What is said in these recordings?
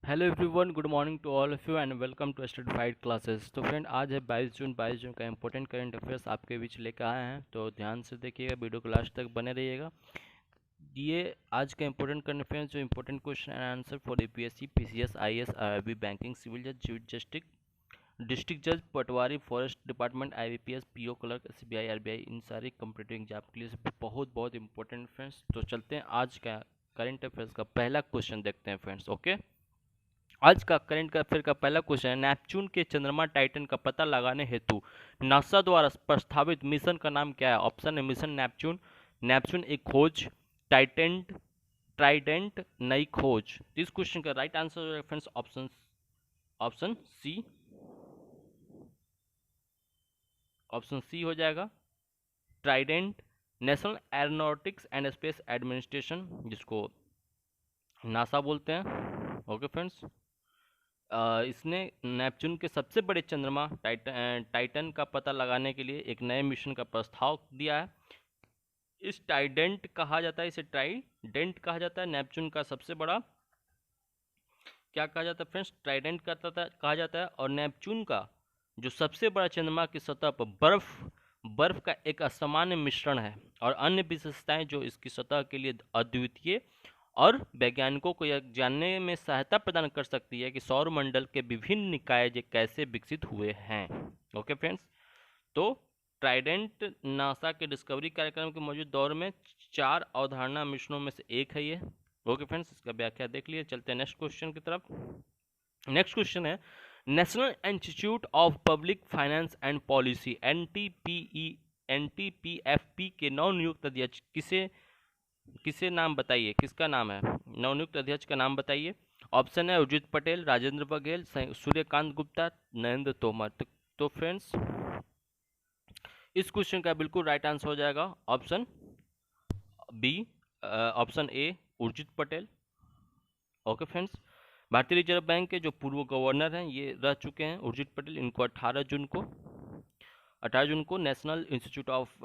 Hello everyone, good morning to all of you and welcome to Studified classes. तो friend, आज है 22 जून का important current affairs आपके बीच लेकर आए हैं। तो ध्यान से देखिएगा, वीडियो को लास्ट तक बने रहिएगा। ये आज का इंपॉर्टेंट करंट अफेयर्स जो important question and answer for UPSC, PCS, IAS, IRB, banking, civil जज, चीफ डिस्ट्रिक्ट जज, पटवारी, forest department, IBPS, PO clerk, SBI, RBI, इन सारी कॉम्पिटिटिव एग्जाम के लिए बहुत बहुत इंपॉर्टेंट फ्रेंड्स। तो चलते हैं आज का करंट अफेयर्स का पहला क्वेश्चन देखते हैं फ्रेंड्स। ओके, आज का करंट अफेयर का पहला क्वेश्चन है, नेपच्यून के चंद्रमा टाइटन का पता लगाने हेतु नासा द्वारा प्रस्तावित मिशन का नाम क्या है? ऑप्शन है मिशन नेपच्यून, नेपच्यून एक खोज, टाइटेंट ट्राइडेंट नई खोज। इस क्वेश्चन का right answer friends option option C option C हो जाएगा, trident. National Aeronautics and Space Administration, जिसको नासा बोलते हैं। ओके फ्रेंड्स, इसने नेपच्यून के सबसे बड़े चंद्रमा टाइटन का पता लगाने के लिए एक नए मिशन का प्रस्ताव दिया है। इस टाइडेंट कहा जाता है, इसे ट्राइडेंट कहा जाता है। नेपच्यून का सबसे बड़ा क्या कहा जाता है फ्रेंड्स? ट्राइडेंट कहा जाता है। और नेपच्यून का जो सबसे बड़ा चंद्रमा की सतह पर बर्फ का एक असामान्य मिश्रण है और अन्य विशेषताएं जो इसकी सतह के लिए अद्वितीय और वैज्ञानिकों को यह जानने में सहायता प्रदान कर सकती है कि सौर मंडल के विभिन्न निकाय कैसे विकसित हुए हैं। ओके फ्रेंड्स, तो ट्राइडेंट नासा के डिस्कवरी कार्यक्रम के मौजूद दौर में 4 अवधारणा मिशनों में से एक है ये। ओके फ्रेंड्स, इसका व्याख्या देख लिए। चलते हैं नेक्स्ट क्वेश्चन की तरफ। नेक्स्ट क्वेश्चन है, national institute of public finance and policy NTPFP के नवनियुक्त अध्यक्ष किसे नाम बताइए, किसका नाम है? नवनियुक्त अध्यक्ष का नाम बताइए। ऑप्शन है उर्जित पटेल, राजेंद्र बघेल, सूर्यकांत गुप्ता, नरेंद्र तोमर। तो फ्रेंड्स, इस क्वेश्चन का बिल्कुल राइट आंसर हो जाएगा option B, option A, Urjit Patel. Okay friends, भारतीय रिजर्व बैंक के जो पूर्व गवर्नर हैं ये रह चुके हैं उर्जित पटेल। इनको 18 जून को national institute of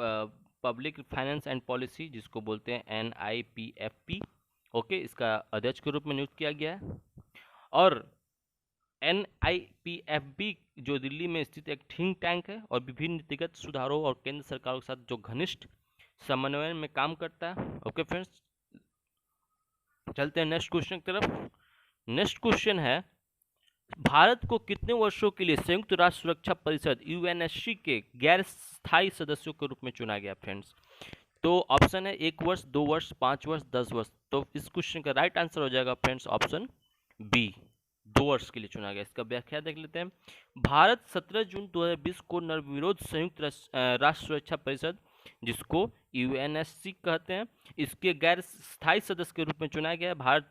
public finance and policy, जिसको बोलते हैं एनआईपीएफपी, ओके, इसका अध्यक्ष के रूप में नियुक्त किया गया है। और एनआईपीएफबी जो दिल्ली में स्थित एक थिंक टैंक है और विभिन्न नीतिगत सुधारों और केंद्र सरकारों के साथ जो घनिष्ठ समन्वय में काम करता है। ओके फ्रेंड्स, चलते हैं नेक्स्ट क्वेश्चन की तरफ। नेक्स्ट क्वेश्चन है, भारत को कितने वर्षों के लिए संयुक्त राष्ट्र सुरक्षा परिषद यूएनएससी के गैर स्थायी सदस्यों के रूप में चुना गया फ्रेंड्स? तो ऑप्शन है 1 वर्ष, 2 वर्ष, 5 वर्ष, 10 वर्ष। तो इस क्वेश्चन का राइट आंसर हो जाएगा फ्रेंड्स ऑप्शन बी, 2 वर्ष के लिए चुना गया। इसका व्याख्या देख लेते हैं। भारत 17 जून 2020 को निर्विरोध संयुक्त राष्ट्र सुरक्षा परिषद, जिसको यूएनएससी कहते हैं, इसके गैर स्थायी सदस्य के रूप में चुना गया है। भारत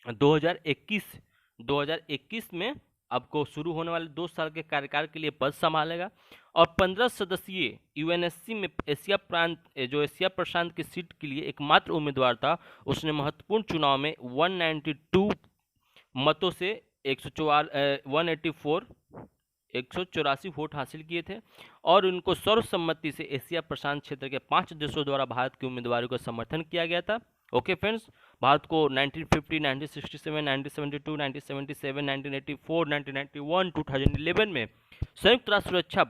2021 में आपको शुरू होने वाले 2 साल के कार्यकाल के लिए पद संभालेगा। और 15 सदस्यीय यूएनएससी में एशिया प्रशांत की सीट के लिए एकमात्र उम्मीदवार था। उसने महत्वपूर्ण चुनाव में 192 मतों से 184 वोट हासिल किए थे और उनको सर्वसम्मति से एशिया प्रशांत क्षेत्र के 5 देशों द्वारा भारत की उम्मीदवारी को समर्थन किया गया था। ओके फ्रेंड्स, भारत को 1950, 1967, 1972, 1977, 1984, 1991, 2011 में संयुक्त राष्ट्र सुरक्षा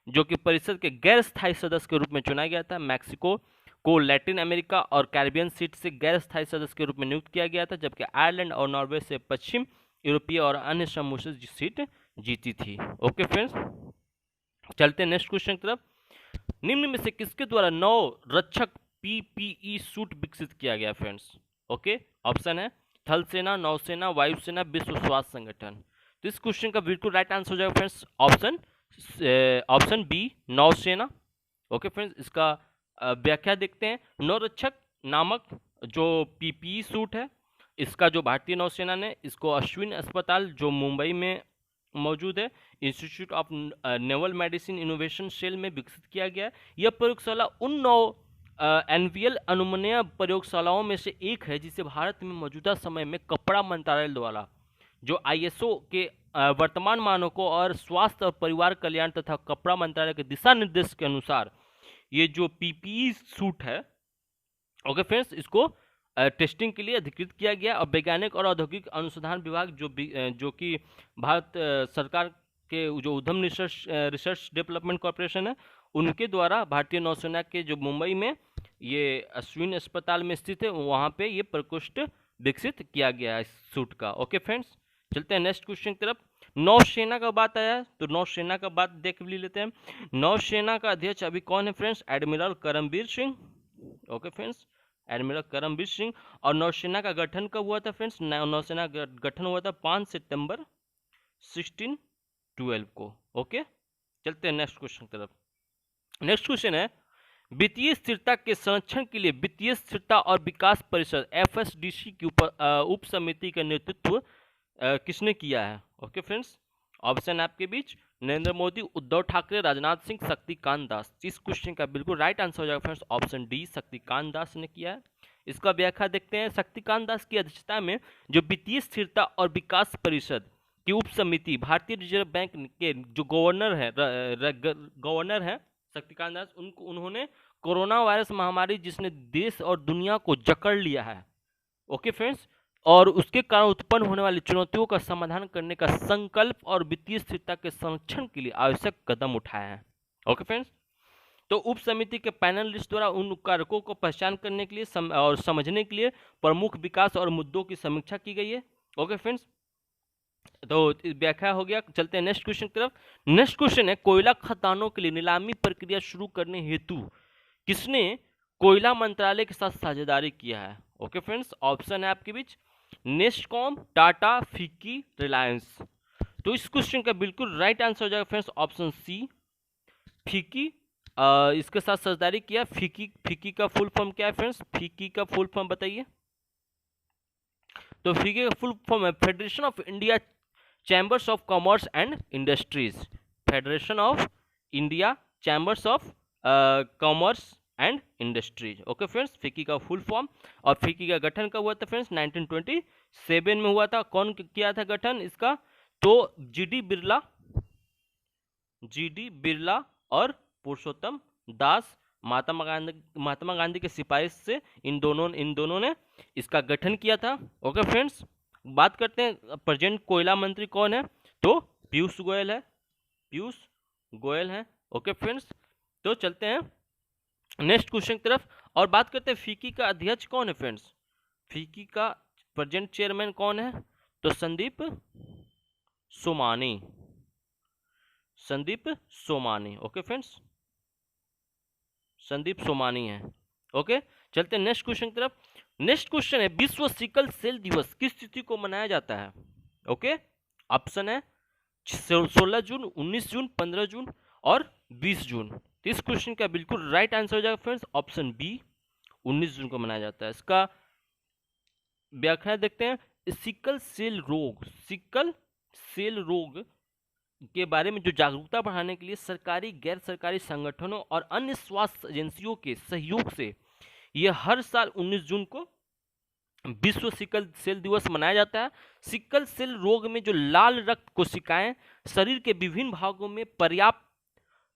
जो कि परिषद के गैर स्थायी सदस्य के रूप में चुना गया था। मैक्सिको को लैटिन अमेरिका और कैरिबियन सीट से गैर स्थायी सदस्य के रूप में नियुक्त किया गया था, जबकि आयरलैंड और नॉर्वे से पश्चिम यूरोपीय और अन्य समूह से सीट जीती थी। ओके फ्रेंड्स, चलते हैं नेक्स्ट क्वेश्चन की तरफ। निम्न में से किसके द्वारा नौ रक्षक पीपीई सूट विकसित किया गया फ्रेंड्स? ओके, ऑप्शन है थल सेना, नौसेना, वायुसेना, विश्व स्वास्थ्य संगठन। तो इस क्वेश्चन का बिल्कुल राइट आंसर हो जाएगा फ्रेंड्स ऑप्शन बी, नौसेना। ओके फ्रेंड्स, इसका व्याख्या देखते हैं। नौरक्षक नामक जो पीपीई सूट है, इसका जो भारतीय नौसेना ने इसको अश्विन अस्पताल जो मुंबई में मौजूद है, Institute of Naval Medicine innovation cell में विकसित किया गया है। यह प्रयोगशाला उन 9 एनवीएल अनुमन्य प्रयोगशालाओं में से एक है जिसे भारत में मौजूदा समय में कपड़ा मंत्रालय द्वारा जो आईएसओ के वर्तमान मानकों और स्वास्थ्य और परिवार कल्याण तथा कपड़ा मंत्रालय के दिशा निर्देश के अनुसार ये जो पीपीई सूट है, ओके फ्रेंड्स, इसको टेस्टिंग के लिए अधिकृत किया गया और वैज्ञानिक और औद्योगिक अनुसंधान विभाग जो कि भारत सरकार के जो उद्यम रिसर्च डेवलपमेंट कॉरपोरेशन है, उनके द्वारा भारतीय नौसेना के जो मुंबई में ये अश्विन अस्पताल में स्थित है, वहाँ पे ये प्रकोष्ठ विकसित किया गया है इस सूट का। ओके फ्रेंड्स, चलते हैं नेक्स्ट क्वेश्चन की तरफ। नौसेना का बात आया तो नौसेना का बात देख भी लेते हैं। नौसेना का अध्यक्ष अभी कौन है friends? Admiral Karambir Singh. Okay friends, admiral Karambir Singh. और नौसेना का गठन कब हुआ था फ्रेंड्स? नौसेना का गठन हुआ था 5 सितंबर 1612 को। ओके, चलते हैं नेक्स्ट क्वेश्चन की तरफ। नेक्स्ट क्वेश्चन है, वित्तीय स्थिरता के संरक्षण के लिए वित्तीय स्थिरता और विकास परिषद FSDC की उप समिति का नेतृत्व किसने किया है? ओके फ्रेंड्स, ऑप्शन आपके बीच नरेंद्र मोदी, उद्धव ठाकरे, राजनाथ सिंह, शक्तिकांत दास। इस क्वेश्चन का बिल्कुल राइट आंसर हो जाएगा friends option D, Shaktikanta Das ने किया है। इसका व्याख्या देखते हैं। शक्तिकांत दास की अध्यक्षता में जो वित्तीय स्थिरता और विकास परिषद की उप समिति भारतीय रिजर्व बैंक के जो गवर्नर है शक्तिकांत दास, उन्होंने कोरोना वायरस महामारी जिसने देश और दुनिया को जकड़ लिया है, ओके फ्रेंड्स, और उसके कारण उत्पन्न होने वाली चुनौतियों का समाधान करने का संकल्प और वित्तीय स्थिरता के संरक्षण के लिए आवश्यक कदम उठाए हैं। ओके फ्रेंड्स, तो उप समिति के पैनलिस्ट द्वारा उन कारकों को पहचान करने के लिए और समझने के लिए प्रमुख विकास और मुद्दों की समीक्षा की गई है। ओके फ्रेंड्स, तो व्याख्या हो गया। चलते हैं नेक्स्ट क्वेश्चन की तरफ। नेक्स्ट क्वेश्चन है, कोयला खदानों के लिए नीलामी प्रक्रिया शुरू करने हेतु किसने कोयला मंत्रालय के साथ साझेदारी किया है? ओके फ्रेंड्स, ऑप्शन है आपके बीच नेस्कॉम, टाटा, फिक्की, रिलायंस। तो इस क्वेश्चन का बिल्कुल राइट आंसर हो जाएगा फ्रेंड्स ऑप्शन सी, फिक्की। इसके साथ साझेदारी किया। फिक्की का फुल फॉर्म क्या है फ्रेंड्स? फिक्की का फुल फॉर्म बताइए। तो फिक्की का फुल फॉर्म है federation of India chambers of commerce and industries. Federation of India chambers of commerce and industries. Okay friends, FICCI का फुल फॉर्म। और फिक्की का गठन कब हुआ था फ्रेंड्स? 1927 में हुआ था। कौन किया था गठन इसका? तो जीडी बिरला और पुरुषोत्तम दास, महात्मा गांधी के सिफारिश से इन दोनों ने इसका गठन किया था। ओके फ्रेंड्स, बात करते हैं प्रेजेंट कोयला मंत्री कौन है? तो पीयूष गोयल है। ओके फ्रेंड्स, तो चलते हैं नेक्स्ट क्वेश्चन की तरफ और बात करते हैं फिक्की का अध्यक्ष कौन है फ्रेंड्स? फिक्की का प्रेजेंट चेयरमैन कौन है? तो संदीप सोमानी। ओके फ्रेंड्स, संदीप सोमानी है। ओके, चलते हैं नेक्स्ट क्वेश्चन की तरफ। नेक्स्ट क्वेश्चन है, विश्व सिकल सेल दिवस किस तिथि को मनाया जाता है? ओके, ऑप्शन है 16 जून, 19 जून, 15 जून और 20 जून। इस क्वेश्चन का बिल्कुल राइट आंसर हो जाएगा फ्रेंड्स ऑप्शन बी, 19 जून को मनाया जाता है। इसका व्याख्या देखते हैं। सिकल सेल रोग के बारे में जो जागरूकता बढ़ाने के लिए सरकारी, गैर सरकारी संगठनों और अन्य स्वास्थ्य एजेंसियों के सहयोग से यह हर साल 19 जून को विश्व सिकल सेल दिवस मनाया जाता है। सिकल सेल रोग में जो लाल रक्त कोशिकाएं शरीर के विभिन्न भागों में पर्याप्त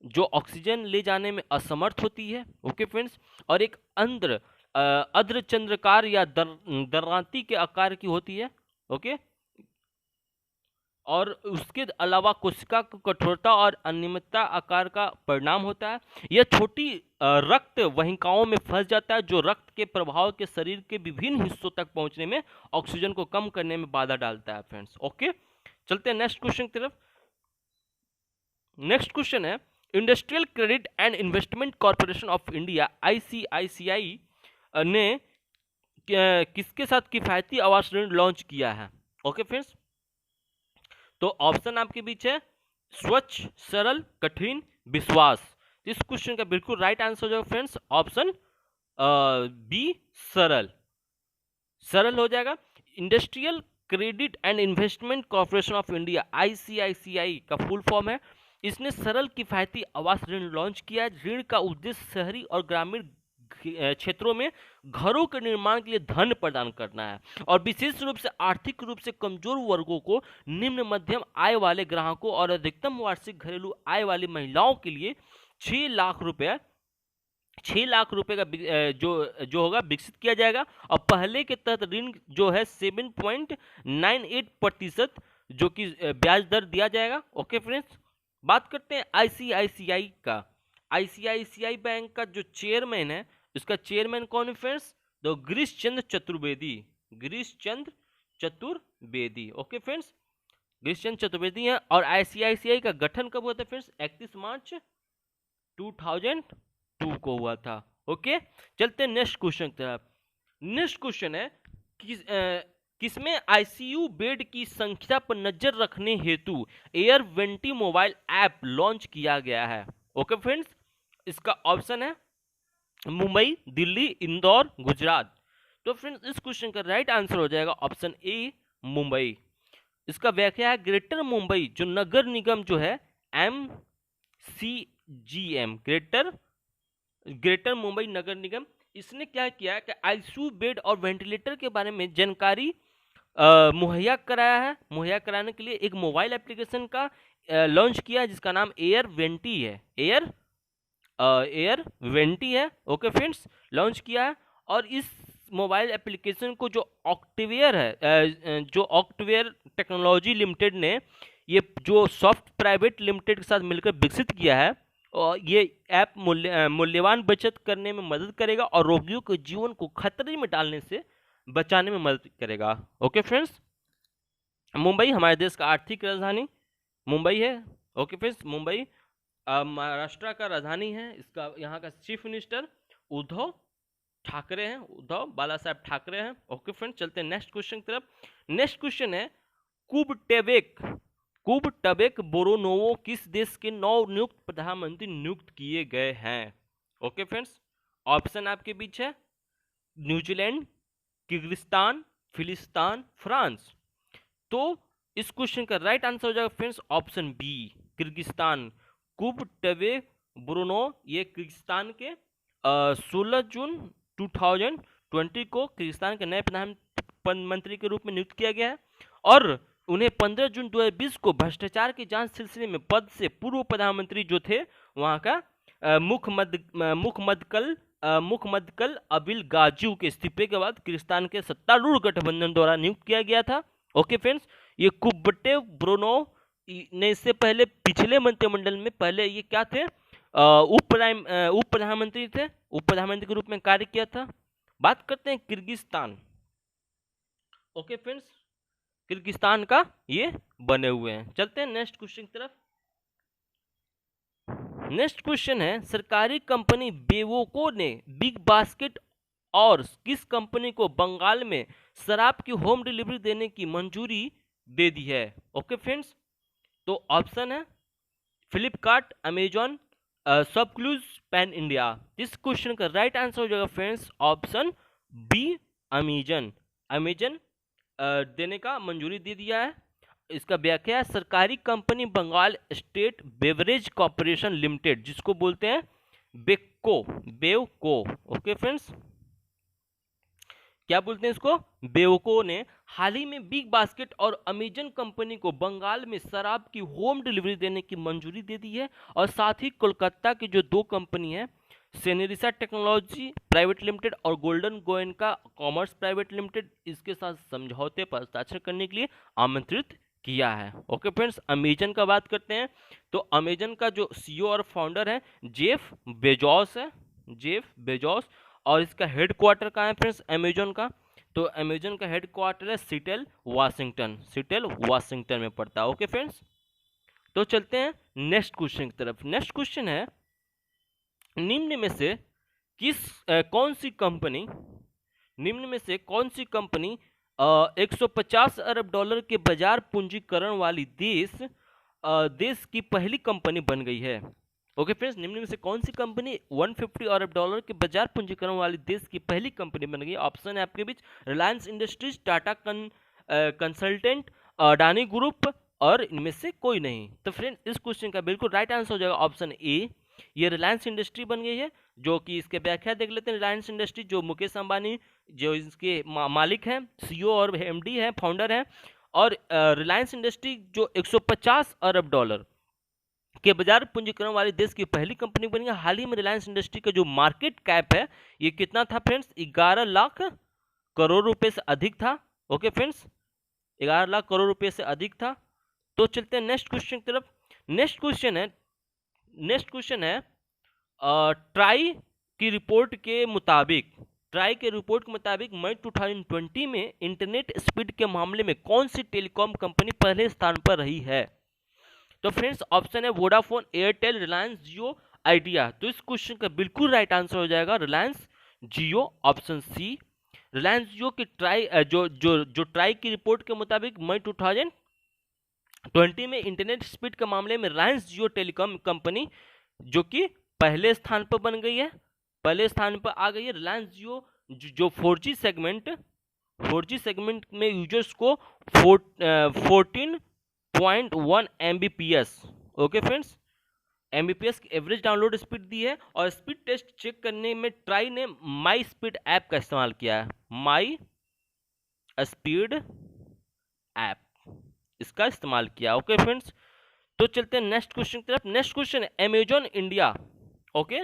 जो ऑक्सीजन ले जाने में असमर्थ होती है, ओके फ्रेंड्स, और एक अर्धचंद्राकार या दरांती के आकार की होती है। ओके, और उसके अलावा कोशिका को कठोरता और अनियमितता आकार का परिणाम होता है। यह छोटी रक्त वाहिकाओं में फंस जाता है जो रक्त के प्रभाव के शरीर के विभिन्न हिस्सों तक पहुंचने में ऑक्सीजन को कम करने में बाधा डालता है फ्रेंड्स। ओके, चलते हैं नेक्स्ट क्वेश्चन की तरफ। नेक्स्ट क्वेश्चन है, industrial credit and investment corporation of India ICICI ने किसके साथ किफायती आवास ऋण लॉन्च किया है? ओके फ्रेंड्स, तो ऑप्शन आपके बीच है स्वच्छ, सरल, कठिन, विश्वास। इस क्वेश्चन का बिल्कुल राइट आंसर हो जाएगा फ्रेंड्स ऑप्शन बी, सरल हो जाएगा। Industrial credit and investment corporation of India ICICI का फुल फॉर्म है। इसने सरल किफायती आवास ऋण लॉन्च किया है। ऋण का उद्देश्य शहरी और ग्रामीण क्षेत्रों में घरों के निर्माण के लिए धन प्रदान करना है और विशेष रूप से आर्थिक रूप से कमजोर वर्गों को, निम्न मध्यम आय वाले ग्राहकों और अधिकतम वार्षिक घरेलू आय वाली महिलाओं के लिए 6 लाख रुपए 6 लाख रुपए का जो होगा विकसित किया जाएगा। और पहले के तहत ऋण जो है 7.98% जो कि ब्याज दर दिया जाएगा। ओके फ्रेंड्स, बात करते हैं आईसीआईसीआई का। आईसीआईसीआई बैंक का जो चेयरमैन है, इसका चेयरमैन कौन है फ्रेंड्स? तो गिरीश चंद्र चतुर्वेदी। गिरीश चंद्र चतुर्वेदी। ओके फ्रेंड्स, गिरीश चंद्र चतुर्वेदी है। और आईसीआईसीआई का गठन कब हुआ था फ्रेंड्स? 31 मार्च 2002 को हुआ था। ओके, चलते हैं नेक्स्ट क्वेश्चन की तरफ। नेक्स्ट क्वेश्चन है किसमें आईसीयू बेड की संख्या पर नजर रखने हेतु air vanity mobile app launch किया गया है? ओके फ्रेंड्स, इसका ऑप्शन है मुंबई, दिल्ली, इंदौर, गुजरात। तो फ्रेंड्स इस क्वेश्चन का राइट आंसर हो जाएगा ऑप्शन ए, मुंबई। इसका व्याख्या है ग्रेटर मुंबई जो नगर निगम जो है MCGM, ग्रेटर मुंबई नगर निगम, इसने क्या किया कि आईसीयू बेड और वेंटिलेटर के बारे में जानकारी मुहैया कराया है। मुहैया कराने के लिए एक मोबाइल एप्लीकेशन का लॉन्च किया जिसका नाम एयर वेंटी है। एयर वेंटी है। ओके फ्रेंड्स, लॉन्च किया है। और इस मोबाइल एप्लीकेशन को जो ऑक्टवेयर है, जो ऑक्टवेयर टेक्नोलॉजी लिमिटेड ने ये जो सॉफ्ट प्राइवेट लिमिटेड के साथ मिलकर विकसित किया है, और ये ऐप मूल्यवान बचत करने में मदद करेगा और रोगियों के जीवन को खतरे में डालने से बचाने में मदद करेगा। ओके फ्रेंड्स, मुंबई हमारे देश का आर्थिक राजधानी मुंबई है। ओके फ्रेंड्स, मुंबई महाराष्ट्र का राजधानी है। इसका यहाँ का चीफ मिनिस्टर उद्धव ठाकरे हैं, उद्धव बाला साहब ठाकरे हैं। ओके फ्रेंड्स, चलते हैं नेक्स्ट क्वेश्चन की तरफ। नेक्स्ट क्वेश्चन है कुबटबेक बोरोनोवो किस देश के नवनियुक्त प्रधानमंत्री नियुक्त किए गए हैं? ओके फ्रेंड्स, ऑप्शन आपके बीच है न्यूजीलैंड, किर्गिस्तान, फिलिस्तान, फ्रांस। तो इस क्वेश्चन का राइट आंसर हो जाएगा फ्रेंड्स ऑप्शन बी, किर्गिस्तान। कुबटबेक बोरोनोव ये किर्गिस्तान के 16 जून 2020 को किर्गिस्तान के नए प्रधानमंत्री के रूप में नियुक्त किया गया है। और उन्हें 15 जून 2020 को भ्रष्टाचार की जांच सिलसिले में पद से पूर्व प्रधानमंत्री जो थे वहां का मुखमदकल अबिल गाजू के इस्तीफे के बाद किर्गिस्तान के सत्तारूढ़ गठबंधन द्वारा नियुक्त किया गया था। ओके फ्रेंड्स, ये कुबटेव ब्रोनोव ने इससे पहले पिछले मंत्रिमंडल में पहले ये क्या थे? उप प्रधानमंत्री थे, उप प्रधानमंत्री के रूप में कार्य किया था। बात करते हैं किर्गिस्तान। ओके फ्रेंड्स, किर्गिस्तान का ये बने हुए हैं। चलते हैं नेक्स्ट क्वेश्चन की तरफ। नेक्स्ट क्वेश्चन है सरकारी कंपनी बेवोको ने बिग बास्केट और किस कंपनी को बंगाल में शराब की होम डिलीवरी देने की मंजूरी दे दी है? ओके फ्रेंड्स, तो ऑप्शन है फ्लिपकार्ट, अमेजॉन, सबक्लूज, पैन इंडिया। इस क्वेश्चन का राइट आंसर हो जाएगा friends option B, Amazon. Amazon देने का मंजूरी दे दिया है। इसका व्याख्या है सरकारी company Bengal State Beverage Corporation Limited, जिसको बोलते हैं बेवको। ओके फ्रेंड्स, क्या बोलते हैं इसको? बेवको ने हाल ही में बिग बास्केट और अमेजन कंपनी को बंगाल में शराब की होम डिलीवरी देने की मंजूरी दे दी है। और साथ ही कोलकाता की जो दो कंपनी है सेनेरिसा टेक्नोलॉजी प्राइवेट लिमिटेड और golden Goenka commerce private limited, इसके साथ समझौते पर हस्ताक्षर करने के लिए आमंत्रित किया है। ओके फ्रेंड्स, अमेजन का बात करते हैं तो अमेजन का जो सीईओ और फाउंडर है जेफ बेजोस है, जेफ बेजोस। और इसका हेडक्वार्टर कहाँ है फ्रेंड्स अमेजन का? तो अमेजन का हेडक्वार्टर है सिएटल वाशिंगटन में पड़ता है। ओके फ्रेंड्स, तो चलते हैं नेक्स्ट क्वेश्चन की तरफ। नेक्स्ट क्वेश्चन है निम्न में से कौन सी कंपनी 150 अरब डॉलर के बाजार पूंजीकरण वाली देश की पहली कंपनी बन गई है? ओके फ्रेंड्स, निम्न में से कौन सी कंपनी 150 अरब डॉलर के बाजार पूंजीकरण वाली देश की पहली कंपनी बन गई? ऑप्शन है आपके बीच Reliance Industries, Tata consultant, Adani group और इनमें से कोई नहीं। तो फ्रेंड्स इस क्वेश्चन का बिल्कुल राइट आंसर हो जाएगा ऑप्शन ए, ये रिलायंस इंडस्ट्री बन गई है। जो कि इसके व्याख्या देख लेते हैं। रिलायंस इंडस्ट्री जो मुकेश अंबानी जो इसके मालिक हैं, सीईओ और एमडी हैं, फाउंडर हैं। और रिलायंस इंडस्ट्री जो 150 अरब डॉलर के बाजार पूंजीकरण वाली देश की पहली कंपनी बनी है। हाल ही में रिलायंस इंडस्ट्री का जो मार्केट कैप है ये कितना था फ्रेंड्स, 11 लाख करोड़ रुपए से अधिक था। ओके फ्रेंड्स, 11 लाख करोड़ रुपए से अधिक था। तो चलते हैं नेक्स्ट क्वेश्चन की तरफ। नेक्स्ट क्वेश्चन है ट्राई की रिपोर्ट के मुताबिक मई 2020 में इंटरनेट स्पीड के मामले में कौन सी टेलीकॉम कंपनी पहले स्थान पर रही है? तो फ्रेंड्स ऑप्शन है वोडाफोन, एयरटेल, रिलायंस जियो, आइडिया। तो इस क्वेश्चन का बिल्कुल राइट आंसर हो जाएगा रिलायंस जियो, ऑप्शन सी। रिलायंस जियो की ट्राई की रिपोर्ट के मुताबिक मई 2020 में इंटरनेट स्पीड के मामले में रिलायंस जियो टेलीकॉम कंपनी जो कि पहले स्थान पर बन गई है, पहले स्थान पर आ गई है। रिलायंस जियो जो 4G सेगमेंट में यूजर्स को 14.1 Mbps, ओके फ्रेंड्स, Mbps की एवरेज डाउनलोड स्पीड दी है। और स्पीड टेस्ट चेक करने में ट्राई ने माई स्पीड ऐप का इस्तेमाल किया है, माई स्पीड ऐप इसका इस्तेमाल किया। ओके फ्रेंड्स, तो चलते हैं नेक्स्ट क्वेश्चन की तरफ। नेक्स्ट क्वेश्चन है Amazon India. Okay,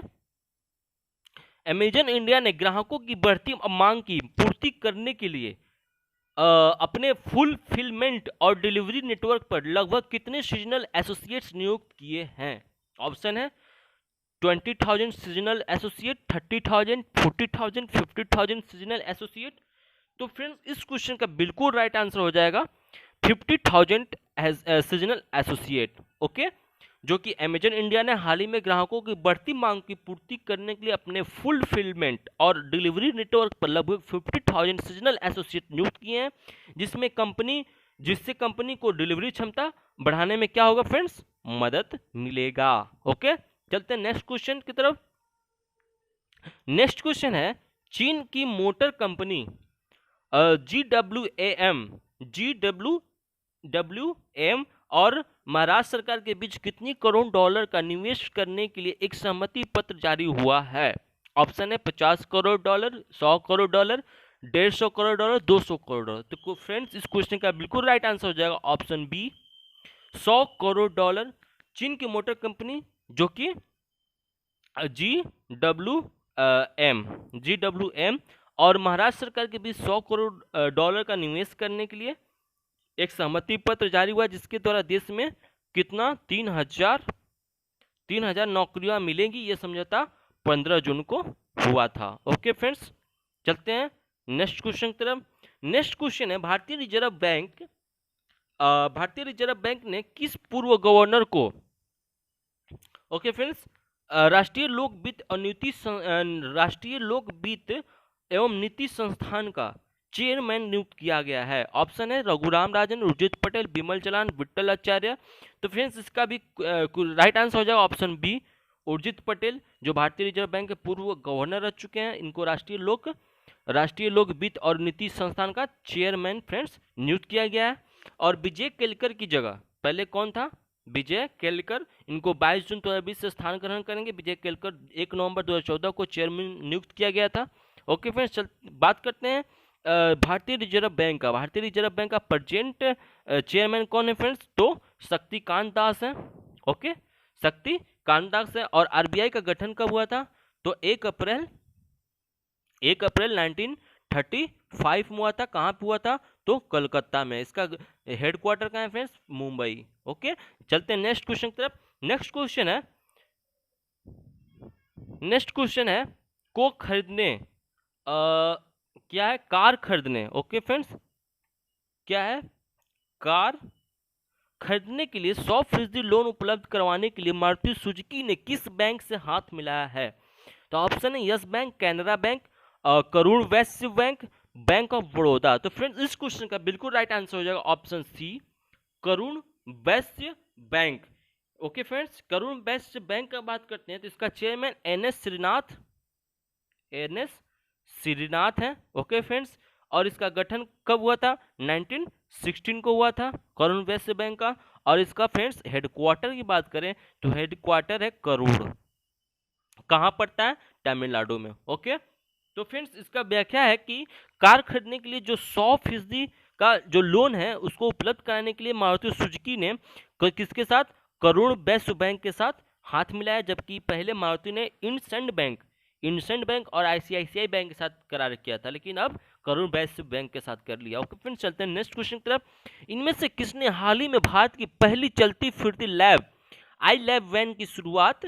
Amazon India ने ग्राहकों की बढ़ती मांग की पूर्ति करने के लिए अपने फुलफिलमेंट और डिलीवरी नेटवर्क पर लगभग कितने सीजनल एसोसिएट्स नियुक्त किए हैं? ऑप्शन है 20,000 सीजनल एसोसिएट, 30,000, 40,000, 50,000 सीजनल एसोसिएट। तो फ्रेंड्स इस क्वेश्चन का बिल्कुल राइट आंसर हो जाएगा 50,000 सीजनल एसोसिएट। ओके, जो कि अमेजन इंडिया ने हाल ही में ग्राहकों की बढ़ती मांग की पूर्ति करने के लिए अपने फुलफिलमेंट और डिलीवरी नेटवर्क पर लगभग 50,000 सीजनल एसोसिएट नियुक्त किए हैं, जिससे कंपनी को डिलीवरी क्षमता बढ़ाने में क्या होगा फ्रेंड्स, मदद मिलेगा। ओके, चलते हैं नेक्स्ट क्वेश्चन की तरफ। नेक्स्ट क्वेश्चन है चीन की मोटर कंपनी GWM और महाराष्ट्र सरकार के बीच कितनी करोड़ डॉलर का निवेश करने के लिए एक सहमति पत्र जारी हुआ है? ऑप्शन है 50 crore dollar, 100 crore dollar, 150 crore dollar, 200 crore dollar. तो फ्रेंड्स इस क्वेश्चन का बिल्कुल राइट आंसर हो जाएगा ऑप्शन बी, 100 करोड़ डॉलर। चीन की मोटर कंपनी जो कि GWM और महाराष्ट्र सरकार के बीच 100 करोड़ डॉलर का निवेश करने के लिए एक सहमति पत्र जारी हुआ, जिसके द्वारा देश में कितना 3,000 नौकरियां मिलेंगी। ये समझौता 15 जून को हुआ था। ओके फ्रेंड्स, चलते हैं नेक्स्ट क्वेश्चन की तरफ। नेक्स्ट क्वेश्चन है भारतीय रिजर्व बैंक ने किस पूर्व गवर्नर को, ओके फ्रेंड्स, राष्ट्रीय लोक वित्त एवं नीति संस्थान का चेयरमैन नियुक्त किया गया है? ऑप्शन है रघुराम राजन, उर्जित पटेल, बिमल जलान, विट्ठल आचार्य। तो फ्रेंड्स इसका भी राइट आंसर हो जाएगा ऑप्शन बी, उर्जित पटेल, जो भारतीय रिजर्व बैंक के पूर्व गवर्नर रह चुके हैं। इनको राष्ट्रीय लोक वित्त और नीति संस्थान का चेयरमैन फ्रेंड्स नियुक्त किया गया है। और विजय केलकर की जगह पहले कौन था? विजय केलकर। इनको 22 जून 2020 से स्थान ग्रहण करेंगे। विजय केलकर 1 नवंबर 2014 को चेयरमैन नियुक्त किया गया था। ओके फ्रेंड्स, बात करते हैं भारतीय रिजर्व बैंक का प्रेजेंट चेयरमैन कौन है फ्रेंड्स? तो शक्तिकांत दास है। ओके, शक्तिकांत दास है। और आरबीआई का गठन कब हुआ था? तो 1 अप्रैल 1935 में हुआ था। कहाँ पे हुआ था? तो कलकत्ता में। इसका हेडक्वार्टर कहाँ है फ्रेंड्स? मुंबई। ओके, चलते हैं नेक्स्ट क्वेश्चन की तरफ। नेक्स्ट क्वेश्चन है को खरीदने क्या है? कार खरीदने। ओके फ्रेंड्स, क्या है? कार खरीदने के लिए 100% लोन उपलब्ध करवाने के लिए मारुति सुजुकी ने किस बैंक से हाथ मिलाया है? तो ऑप्शन है yes bank, Canara bank, Karun Vysya bank, bank of Baroda. तो फ्रेंड्स इस क्वेश्चन का बिल्कुल राइट आंसर हो जाएगा ऑप्शन सी, करुण वैश्य बैंक। ओके फ्रेंड्स, करुण वैश्य बैंक का बात करते हैं तो इसका चेयरमैन एनएस श्रीनाथ है। ओके फ्रेंड्स, और इसका गठन कब हुआ था? 1916 को हुआ था करुण वैश्य बैंक का। और इसका फ्रेंड्स हेडक्वार्टर की बात करें तो हेडक्वार्टर है करूर। कहाँ पड़ता है? तमिलनाडु में। ओके, तो फ्रेंड्स इसका व्याख्या है कि कार खरीदने के लिए जो 100% का जो लोन है उसको उपलब्ध कराने के लिए मारुति सुजुकी ने किसके साथ? करुण वैश्य बैंक के साथ हाथ मिलाया, जबकि पहले मारुति ने इंडसइंड बैंक और आईसीआईसीआई बैंक के साथ करार किया था, लेकिन अब करुण वैश्य बैंक के साथ कर लिया। ओके फ्रेंड्स, चलते हैं नेक्स्ट क्वेश्चन की तरफ। इनमें से किसने हाल ही में भारत की पहली चलती फिरती लैब आई लैब वैन की शुरुआत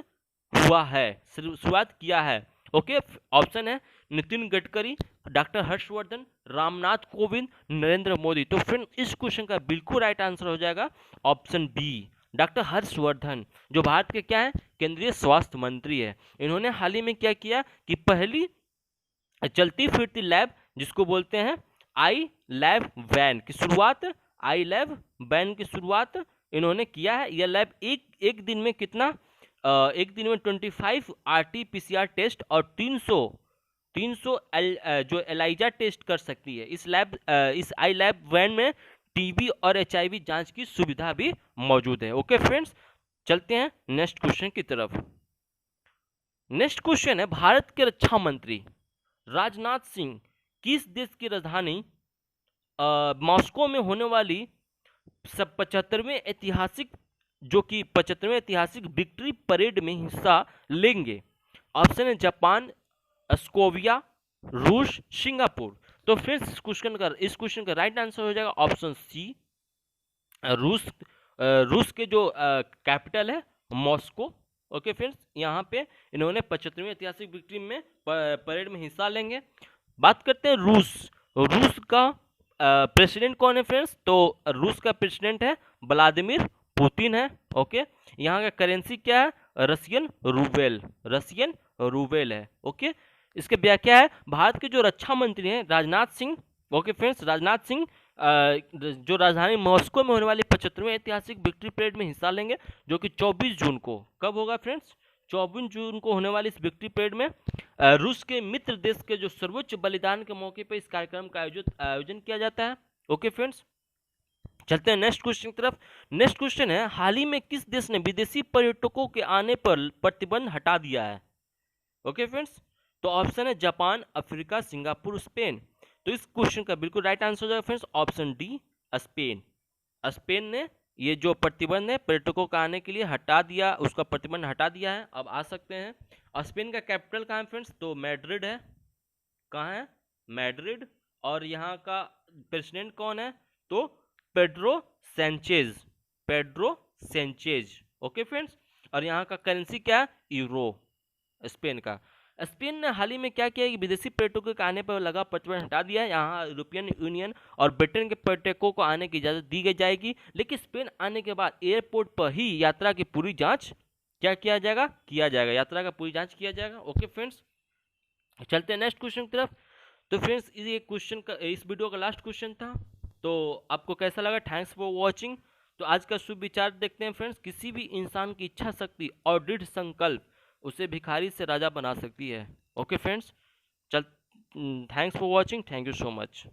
किया है? ओके, ऑप्शन है नितिन गडकरी, डॉक्टर हर्षवर्धन, रामनाथ कोविंद, नरेंद्र मोदी। तो फ्रेंड इस क्वेश्चन का बिल्कुल राइट आंसर हो जाएगा ऑप्शन बी, डॉक्टर हर्षवर्धन, जो भारत के क्या है, केंद्रीय स्वास्थ्य मंत्री है। इन्होंने हाल ही में क्या किया कि पहली चलती फिरती लैब, जिसको बोलते हैं आई लैब वैन की शुरुआत, इन्होंने किया है। यह लैब एक दिन में कितना, एक दिन में 25 RT-PCR टेस्ट और 300 जो एलाइजा टेस्ट कर सकती है। इस आई लैब वैन में टीबी और HIV जांच की सुविधा भी मौजूद है। ओके फ्रेंड्स, चलते हैं नेक्स्ट क्वेश्चन की तरफ। नेक्स्ट क्वेश्चन है, भारत के रक्षा मंत्री राजनाथ सिंह किस देश की राजधानी मॉस्को में होने वाली 75वें ऐतिहासिक विक्ट्री परेड में हिस्सा लेंगे? ऑप्शन है जापान, स्कोविया, रूस, सिंगापुर। तो फ्रेंड्स इस क्वेश्चन का राइट आंसर हो जाएगा ऑप्शन सी, रूस के जो कैपिटल है मॉस्को। ओके फ्रेंड्स, यहाँ पे इन्होंने 75वें ऐतिहासिक विक्ट्री में परेड में हिस्सा लेंगे। बात करते हैं रूस का प्रेसिडेंट कौन है फ्रेंड्स? तो रूस का प्रेसिडेंट है व्लादिमीर पुतिन है। ओके, यहाँ का करेंसी क्या है? रशियन रूबेल है। ओके, इसके व्याख्या है भारत के जो रक्षा मंत्री हैं राजनाथ सिंह। ओके फ्रेंड्स, राजनाथ सिंह जो राजधानी मॉस्को में होने वाली 75वें ऐतिहासिक विक्ट्री परेड में हिस्सा लेंगे, जो कि 24 जून को, कब होगा फ्रेंड्स? 24 जून को होने वाली इस विक्ट्री परेड में रूस के मित्र देश के जो सर्वोच्च बलिदान के मौके पर इस कार्यक्रम का आयोजन किया जाता है। ओके फ्रेंड्स, चलते हैं नेक्स्ट क्वेश्चन की तरफ। नेक्स्ट क्वेश्चन है, हाल ही में किस देश ने विदेशी पर्यटकों के आने पर प्रतिबंध हटा दिया है? ओके फ्रेंड्स, तो ऑप्शन है जापान, अफ्रीका, सिंगापुर, स्पेन। तो इस क्वेश्चन का बिल्कुल राइट आंसर हो जाएगा फ्रेंड्स ऑप्शन डी, स्पेन ने ये जो प्रतिबंध है पर्यटकों का आने के लिए हटा दिया, उसका प्रतिबंध हटा दिया है, अब आ सकते हैं। और स्पेन का कैपिटल कहाँ है फ्रेंड्स? तो मैड्रिड है। कहाँ है? मैड्रिड। और यहाँ का प्रेसिडेंट कौन है? तो पेड्रो सेंचेज। ओके फ्रेंड्स, और यहाँ का करेंसी क्या है? यूरो, स्पेन का। स्पेन ने हाल ही में क्या किया कि विदेशी पर्यटकों के आने पर लगा प्रतिबंध हटा दिया है। यहाँ यूरोपियन यूनियन और ब्रिटेन के पर्यटकों को आने की इजाजत दी जाएगी, लेकिन स्पेन आने के बाद एयरपोर्ट पर ही यात्रा की पूरी जांच क्या किया जाएगा? यात्रा का पूरी जांच किया जाएगा। ओके फ्रेंड्स, चलते हैं नेक्स्ट क्वेश्चन की तरफ। तो फ्रेंड्स ये क्वेश्चन का, इस वीडियो का लास्ट क्वेश्चन था। तो आपको कैसा लगा? Thanks for watching. तो आज का शुभ विचार देखते हैं फ्रेंड्स। किसी भी इंसान की इच्छा शक्ति और दृढ़ संकल्प उसे भिखारी से राजा बना सकती है। Okay friends, thanks for watching, thank you so much.